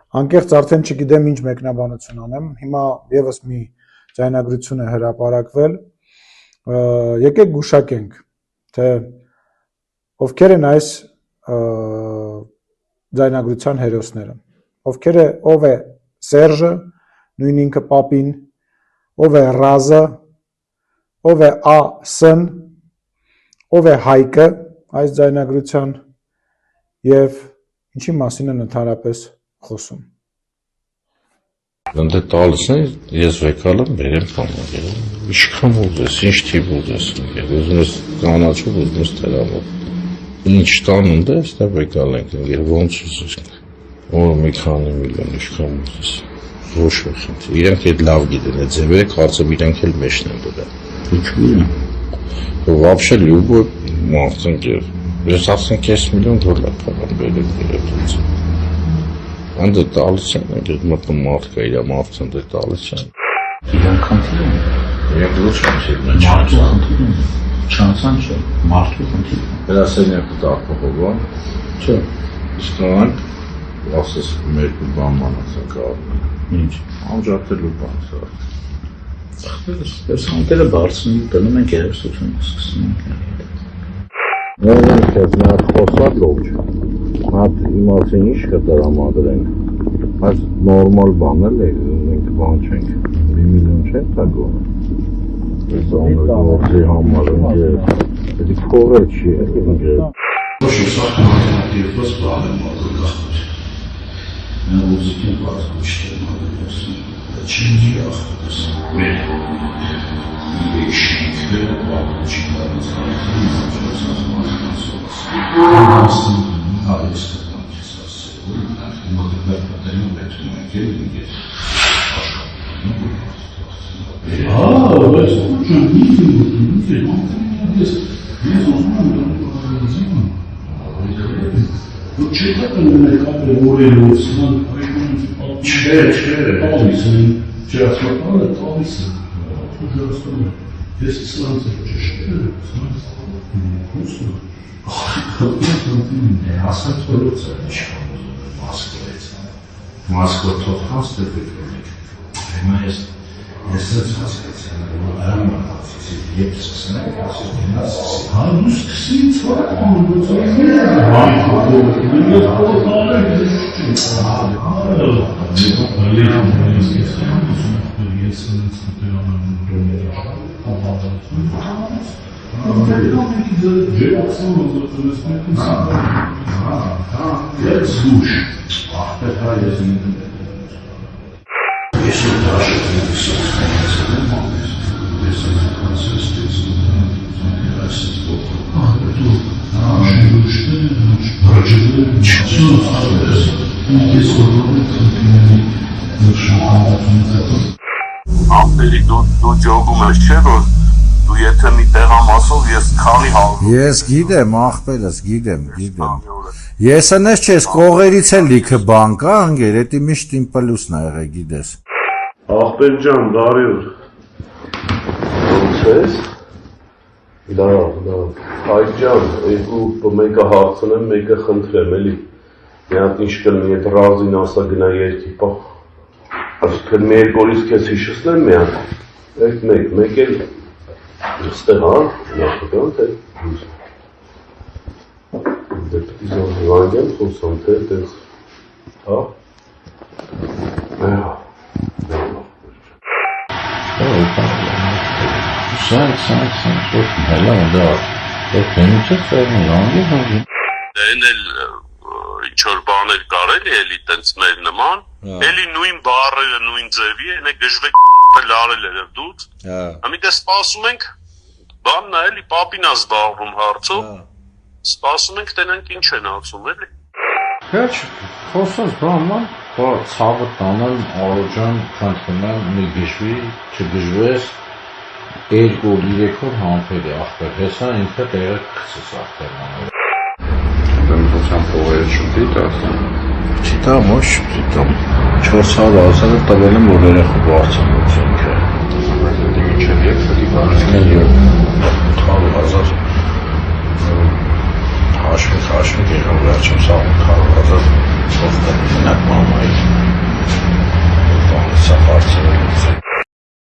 Անկեղծ արդեն չգիտեմ ինչ մեկնաբանություն անեմ, հիմա եւս մի ձայնագրություն է հրապարակվել, եկեք գուշակենք, թե ովքեր են այս ձայնագրության հերոսները, ով է Սերժը, նույն ինքը Պապին, ով է Ռազը, ով է A.S.-ն, ով է Հայկը այս ձայնագրության եւ ինչի մասին են ընդհանրապես խոսում։ Դե տալիս են, ես վեկալեմ, բերեմ բանը, ինչքան ուզես, ինչ թիվ ուզես, ուզում ես կանաչով, ուզում ես տերամով, ինչ տանում դա, այստեղ վեկալ ենք, ոնց ուզես, որ մի քանի միլիոն, ինչքան ուզես, ոչ խնդիր, իրանք այդ լավ գիտեն, այդ ձևերը կարծեմ իրանք էլ մեջն են դրա, ինչու են, вообще любой մարդն գեր, ես ասեմ կես միլիոն դոլար փոխան բերեք, Անդը տալիս են, այդ մտնում մարդ կա, իրա մարդն դե տալիս են։ Իրանք խնդիր են։ Իրանք ոչ խնդիր են, մարդու խնդիր են։ Չանցան չէ, մարդու խնդիր են։ Հրասենյակը տարփողոն, չէ, իսկ նրանք, ասես մերկու բան մանացան կարում։ Ինչ։ Անջատելու բան սա։ Պերսոնալները բարձրում, տնում են գերստություն, սկսում են։ Նրանք ես նատ խոսալ լոջ, նատ իմացին ինչ կտրամադրենք, այս նորմալ բան էլ է, մենք բան չենք, 1 միլիոն չենք տագոն, ես անգործի համար պետք փողել չի է, Ոչ ուսակ մարդատիրվոս բան եմ ատոր գախտուր, նա ուզիք են բարձգուչ տեմ ադրոսում, դա չինգի ախտս, մեր շինքները բաղուչի բարից հարթին Անաստան արիստական ես ասել, մոտիվար պատերին բետում ենք և աշխապանում բայց ուժան ես ուզում եմ չեկապ են մեկապ է որելով սնան չէ, տալիս են, չասմապան է տալիս են, ես իսլանց է ճշտել, իսլանց է, Ասած բոլորս է Մոսկվայից, Մոսկվա թողնած դեպքերից, հիմա ես ես հասկացել եմ, արամը հասցի, երբ սկսել եմ, ասել գնաց, հա դու սկսից վարակում, Ապերի դու ջոգում ես չէ որ դու եթե մի տեղամասով ես քանի հավ Ես գիտեմ ախպերս գիտեմ Ես անես չես կողերից էլ լիքը բան կա անգեր էդի միշտ իմ պլուսն ա եղել գիտես Ախպեր ջան բարի օր Ոնց ես Լավ Հայկ ջան երկու մեկը հարցնեմ մեկը խնդրեմ էլի մի հատ ինչ կլինի այդ ռազին ասա գնա երկի պա Այսինքն մի երկորից քեզ հիշեցնեմ մի հատ այդ մեկ էլ Ստեղ հա, նախական թե Դե պիտի զանգեմ խոսամ թե դες հա Սանք, հելա դա Այդ հենիչը սերն զանգեմ Դեն էլ ինչ-որ բաներ կարելի էլի տենց մեր նման Էլի նույն բառերը, նույն ձևի են գժվեք լարել էր դուց Ամիտե սպասում ենք Բանն է էլի պապին ա զբաղվում հարցով Սպասում ենք տենանք ինչ են ասում էլի Հեչ, խոսած բաման Ցավը տանալ Արոջան խնդրում եմ մի գժվի, չգժվես 2-3 օր համբեր է ախպեր Հեսա ինքը տեղը կխսես ախպեր Դեմքոցյան փողերը շուտի տասն Չիտամ, ոչ չիտամ 400,000 տվել եմ որ երեխու բարձրացնուց ինքը Դի միջև երկսելի բարձրին 800,000 Հաշվիկ եղան վերջում սաղ 800,000 սովտը մենակ մաման